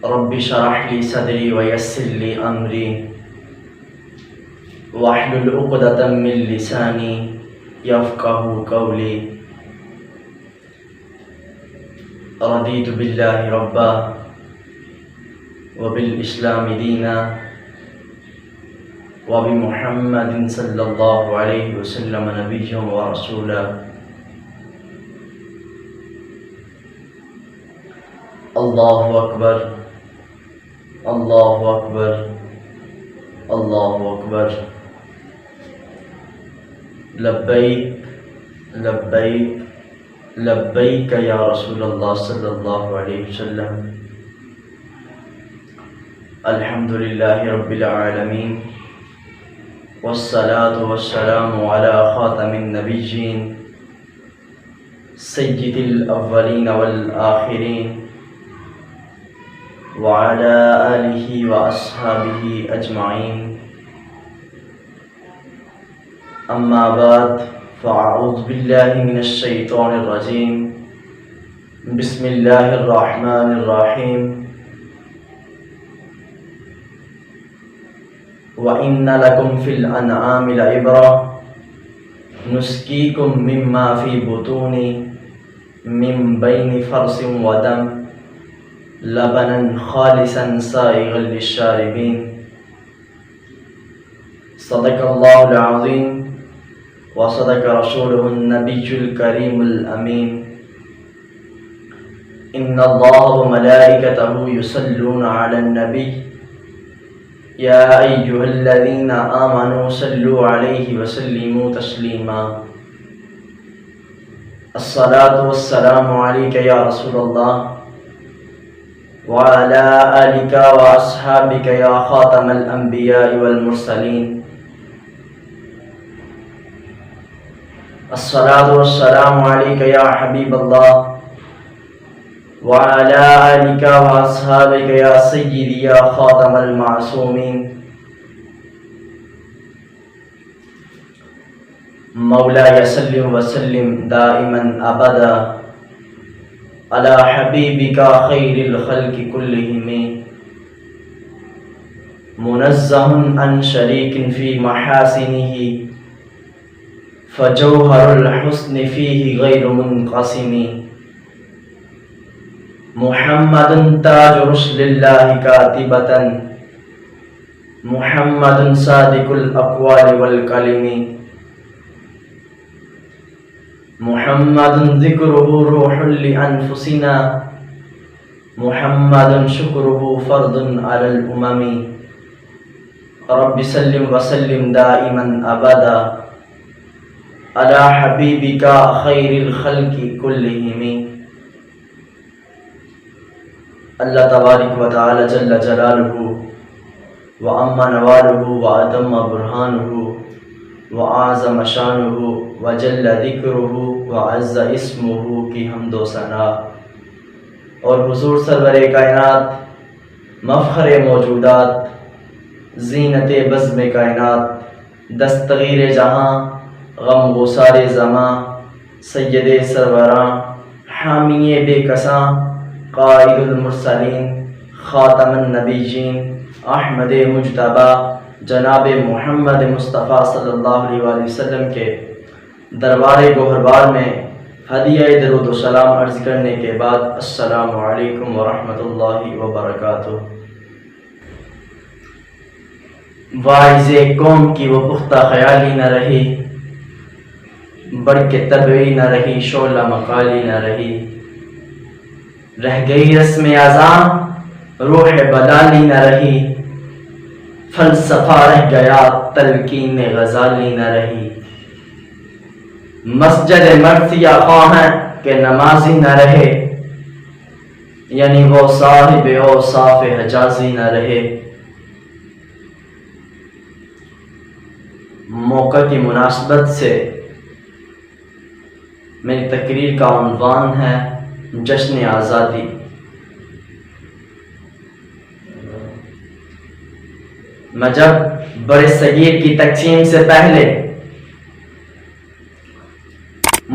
رب اشرح لي صدري ويسر لي أمري واحلل عقدة من لساني يفقهوا قولي رضيت بالله ربا وبالإسلام دينا وبمحمد صلى الله عليه وسلم نبيا ورسولا الله أكبر الله أكبر الله أكبر لبيك لبيك لبيك يا رسول الله صلى الله عليه وسلم. الحمد لله رب العالمين والصلاة والسلام على خاتم النبيين سيد الأولين والآخرين وعلى آله وأصحابه أجمعين. أما بعد فأعوذ بالله من الشيطان الرجيم. بسم الله الرحمن الرحيم. وَإِنَّ لَكُمْ فِي الْأَنْعَامِ لَعِبْرَةً نُسْقِيكُم مِّمَّا فِي بُطُونِ مِن بَيْنِ فَرْثٍ وَدَمٍ لَبَنًا خَالِصًا سَائِغًا لِلشَّارِبِينَ. صدق اللہ العظیم وصدق رسولہ النبی الکریم الامین. ان اللہ وملائکتہ یصلون علی النبی یا ایہا الذین آمنوا صلوا علیہ وسلموا تسلیما. الصلاة والسلام علیک یا رسول اللہ وعلى آلك وأصحابك يا خاتم الأنبياء والمرسلين. الصلاة والسلام عليك يا حبيب الله وعلى آلك وأصحابك يا سيدي يا خاتم المعصومين. مولاي صل وسلم دائما أبدا على حبيبك خير الخلق كلهم منزه عن شريك في محاسنه فجوهر الحسن فيه غير منقسم. محمد تاج رسل الله كاتبة محمد صادق الأقوال والكلم محمد ذکرہ روح لأنفسنا محمد شکرہ فرد علی الامم. رب سلم وسلم دائما ابدا علی حبیبک خیر الخلق کلہم. اللہ تبارک و تعالی جل جلالہ وعم نوالہ وعدم برہانہ وعظم شانہ وجل ذکرہ وعز اسمہ کی حمد و ثنا اور حضور سرور کائنات مفخر موجودات زینت بزم کائنات دستگیر جہاں غم گسار زماں سید سروراں حامی بے کساں قائد المرسلین خاتم النبیین احمد مجتبی جناب محمد مصطفیٰ صلی اللہ علیہ وآلہ وسلم کے دربار گوہربار میں ہدیہ درود و سلام عرض کرنے کے بعد السلام علیکم ورحمۃ اللہ وبرکاتہ. واعظ قوم کی وہ پختہ خیالی نہ رہی برق طبعی نہ رہی شعلہ مقالی نہ رہی. رہ گئی رسم اذان روح بدالی نہ رہی فلسفہ رہ گیا تلقین غزالی نہ رہی. مسجد مرثیہ خواہاں کہ نمازی نہ رہے یعنی وہ صاحب اوصاف حجازی نہ رہے. موقع کی مناسبت سے میری تقریر کا عنوان ہے جشن آزادی. میں جب بر صغیر کی تقسیم سے پہلے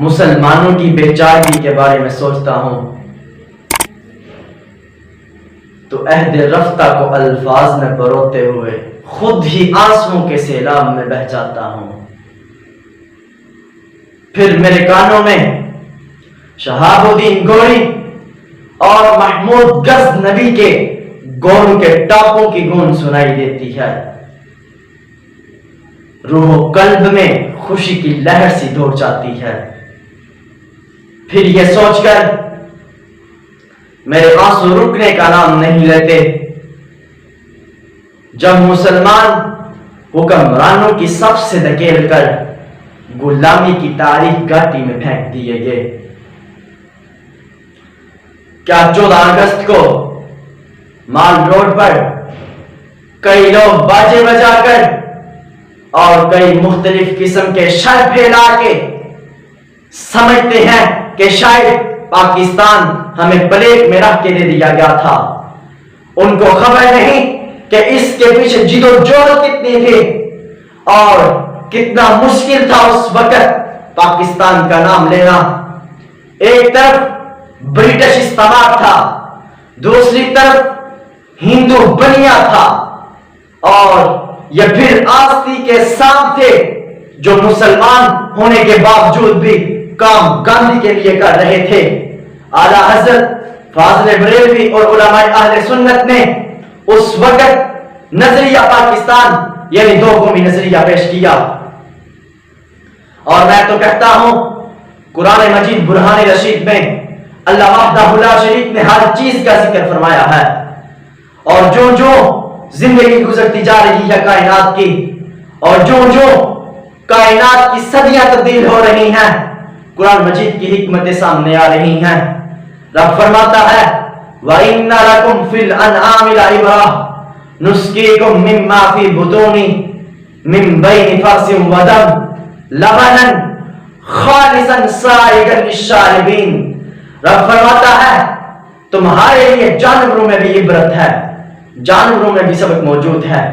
مسلمانوں کی بے چارگی کے بارے میں سوچتا ہوں تو عہد رفتہ کو الفاظ میں پروتے ہوئے خود ہی آنسوؤں کے سیلاب میں بہہ جاتا ہوں۔ پھر میرے کانوں میں شہاب الدین گوری اور محمود غزنوی کے گون کے ٹاپوں کی گون سنائی دیتی ہے۔ روح و قلب میں خوشی کی لہر سی دوڑ جاتی ہے۔ پھر یہ سوچ کر میرے آنسو رکنے کا نام نہیں لیتے جب مسلمان حکمرانوں کی صف سے دھکیل کر غلامی کی تاریخ گاٹی میں پھینک دیے گئے۔ کیا 14 اگست کو مال روڈ پر کئی لوگ باجے بجا کر اور کئی مختلف قسم کے شر پھیلا کے سمجھتے ہیں کہ شاید پاکستان ہمیں پلیٹ میں رکھ کے دے دیا گیا تھا؟ ان کو خبر نہیں کہ اس کے پیچھے جد و جہد کتنی تھی اور کتنا مشکل تھا اس وقت پاکستان کا نام لینا۔ ایک طرف برٹش استعمار تھا، دوسری طرف ہندو بنیا تھا، اور یہ پھر آستی کے سانپ تھے جو مسلمان ہونے کے باوجود بھی کام گاندھی کے لیے کر رہے تھے۔ اعلیٰ حضرت فاضل بریلوی اور علماء اہل سنت نے اس وقت نظریہ پاکستان یعنی دو قومی نظریہ پیش کیا، اور میں تو کہتا ہوں قرآن مجید برہان رشید میں اللہ وحدہ لا شریک نے ہر چیز کا ذکر فرمایا ہے، اور جو جو زندگی گزرتی جا رہی ہے کائنات کی، اور جو جو کائنات کی صدیاں تبدیل ہو رہی ہیں، قرآن مجید کی حکمتیں سامنے آ رہی ہیں۔ رب فرماتا ہے وَإِنَّ لَكُمْ فِي الْأَنْعَامِ لَعِبْرَةً نُسْقِيكُم مِّمَّا فِي بُطُونِهِ مِن بَيْنِ فَرْثٍ وَدَمٍ لَبَنًا خَالِصًا سَائِغًا لِلشَّارِبِينَ۔ رب فرماتا ہے تمہارے لیے جانوروں میں بھی عبرت ہے، جانوروں میں بھی سبق موجود ہے۔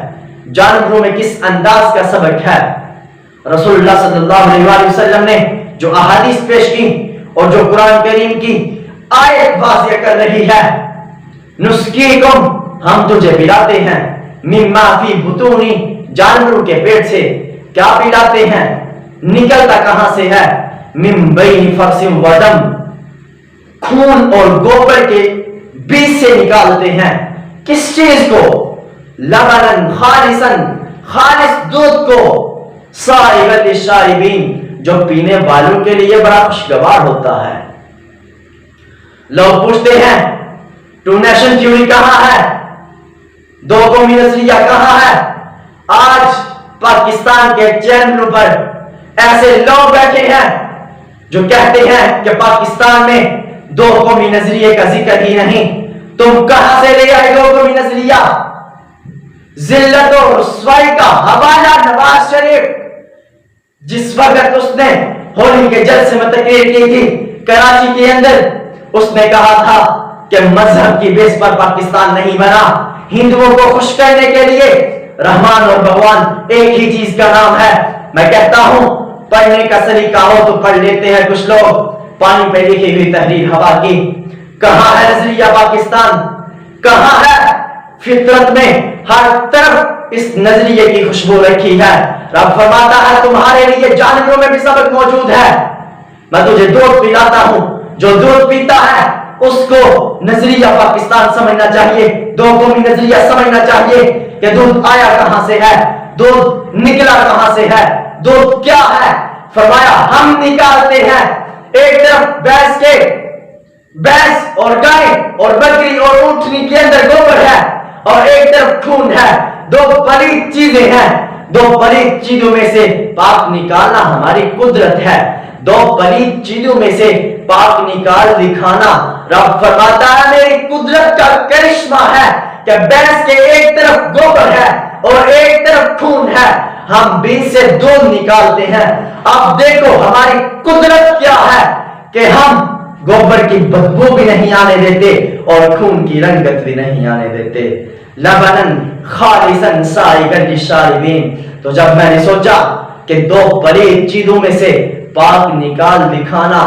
جانوروں میں کس انداز کا سبق ہے؟ رسول اللہ صلی اللہ علیہ وسلم نے جو احادیث پیش کی اور جو قرآن کریم کی آیت واضح کر رہی ہے، نسقیکم ہم تجھے پلاتے ہیں، مما فی بطونی جانوروں کے پیٹ سے کیا پلاتے ہیں؟ نکلتا کہاں سے ہے؟ من بین فرث و دم، خون اور گوبر کے بیچ سے نکالتے ہیں۔ کس چیز کو؟ لبنن خالصن، خالص دودھ کو، سائغا للشاربین جو پینے والوں کے لیے بڑا خوشگوار ہوتا ہے۔ لوگ پوچھتے ہیں ٹو نیشن تھیوری کہاں ہے؟ دو قومی نظریہ کہاں ہے؟ آج پاکستان کے چینلوں پر ایسے لوگ بیٹھے ہیں جو کہتے ہیں کہ پاکستان میں دو قومی نظریے کا ذکر ہی نہیں۔ تم کہاں سے لے آئے دو قومی نظریہ؟ ذلت و رسوائی کا حوالہ نواز شریف جس وقت اس نے ہولی کے جلسے میں تقریر کی تھی کراچی کے اندر، اس نے کہا تھا کہ مذہب کی بیس پر پاکستان نہیں بنا، ہندوؤں کو خوش کرنے کے لیے رحمان اور بھگوان ایک ہی چیز کا نام ہے۔ میں کہتا ہوں پڑھنے کا سلیقہ ہو تو پڑھ لیتے ہیں کچھ لوگ پانی پہ لکھی ہوئی تحریر ہوا کی۔ کہاں ہے نظریہ پاکستان؟ کہاں ہے؟ فطرت میں ہر طرف اس نظریے کی خوشبو رکھی ہے۔ رب فرماتا ہے تمہارے لیے جانوروں میں بھی سبق موجود ہے۔ میں تجھے دودھ پلاتا ہوں، جو دودھ پیتا ہے اس کو نظریہ پاکستان سمجھنا چاہیے، دو قومی نظریہ سمجھنا چاہیے کہ دودھ آیا کہاں سے ہے، دودھ نکلا کہاں سے ہے، دودھ کیا ہے؟ فرمایا ہم نکالتے ہیں ایک طرف بھینس اور گائے اور بکری اور اونٹنی کے اندر گوبر ہے، اور ایک طرف خون ہے۔ دو پلید چیزیں ہیں، دو پلید چیزوں میں سے پاک نکالنا ہماری قدرت ہے، دو پلید چیزوں میں سے پاک نکال دکھانا رب فرماتا ہے میری قدرت کا کرشمہ ہے کہ بھینس کے ایک طرف گوبر ہے اور ایک طرف خون ہے، ہم بیچ سے دودھ نکالتے ہیں۔ اب دیکھو ہماری قدرت کیا ہے کہ ہم گوبر کی بدبو بھی نہیں آنے دیتے اور خون کی رنگت بھی نہیں آنے دیتے۔ لبنن خالصا سائغا للشاربین۔ تو جب میں نے سوچا کہ دو پلید چیزوں میں سے پاک نکال دکھانا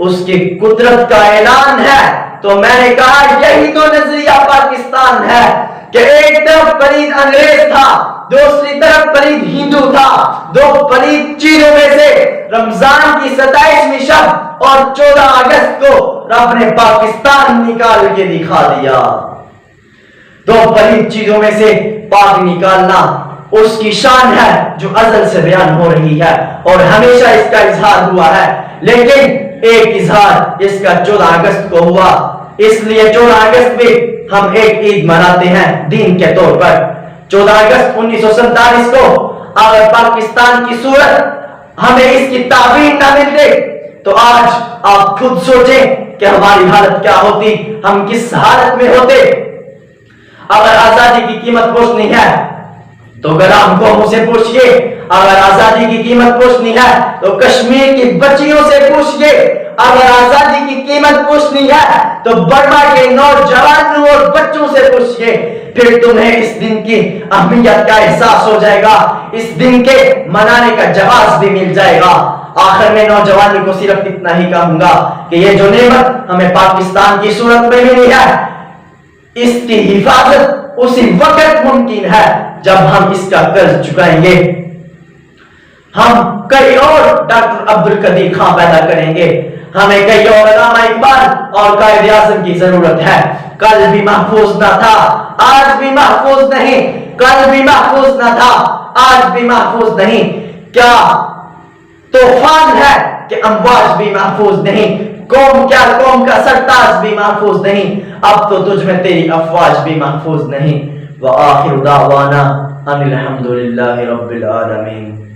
اس کی قدرت کا اعلان ہے، تو میں نے کہا یہی تو نظریہ پاکستان ہے کہ ایک طرف پلید انگریز تھا، دوسری طرف پلید ہندو تھا، دو پلید چیزوں میں سے رمضان کی 27ویں شب اور 14 اگست کو رب نے پاکستان نکال کے دکھا دیا۔ دو پلید چیزوں میں سے پاک نکالنا اس کی شان ہے جو ازل سے بیان ہو رہی ہے اور ہمیشہ اس کا اظہار ہوا ہے، لیکن ایک اظہار اس کا 14 اگست کو ہوا، اس لیے 14 اگست میں ہم ایک عید مناتے ہیں دین کے طور پر۔ 14 اگست 1947 کو اگر پاکستان کی صورت ہمیں اس کی تعبیر نہ ملتے تو آج آپ خود سوچیں کہ ہماری حالت کیا ہوتی، ہم کس حالت میں ہوتے۔ اگر آزادی کی قیمت پوچھنی ہے تو غلام قوموں سے پوچھئے، اگر آزادی کی قیمت پوچھنی ہے تو کشمیر کی بچیوں سے پوچھئے، اگر آزادی کی قیمت پوچھنی ہے تو برما کے نوجوانوں اور بچوں سے پوچھئے، پھر تمہیں اس دن کی اہمیت کا احساس ہو جائے گا، اس دن کے منانے کا جواز بھی مل جائے گا۔ آخر میں نوجوانوں کو صرف اتنا ہی کہوں گا کہ یہ جو نعمت ہمیں پاکستان کی صورت میں ملی ہے، اس کی حفاظت اسی وقت ممکن ہے جب ہم اس کا قرض چکائیں گے۔ ہم کئی اور ڈاکٹر عبدالقدیر خان پیدا کریں گے، ہمیں کئی اور علامہ اقبال اور قائد اعظم کی ضرورت ہے۔ کل بھی محفوظ نہ تھا، آج بھی محفوظ نہیں، کل بھی محفوظ نہ تھا، آج بھی محفوظ نہیں، کیا طوفان ہے کہ امواج بھی محفوظ نہیں، قوم کیا قوم کا سرتاج بھی محفوظ نہیں، اب تو تجھ میں تیری افواج بھی محفوظ نہیں۔ وآخر دعوانا ان الحمدللہ رب العالمین۔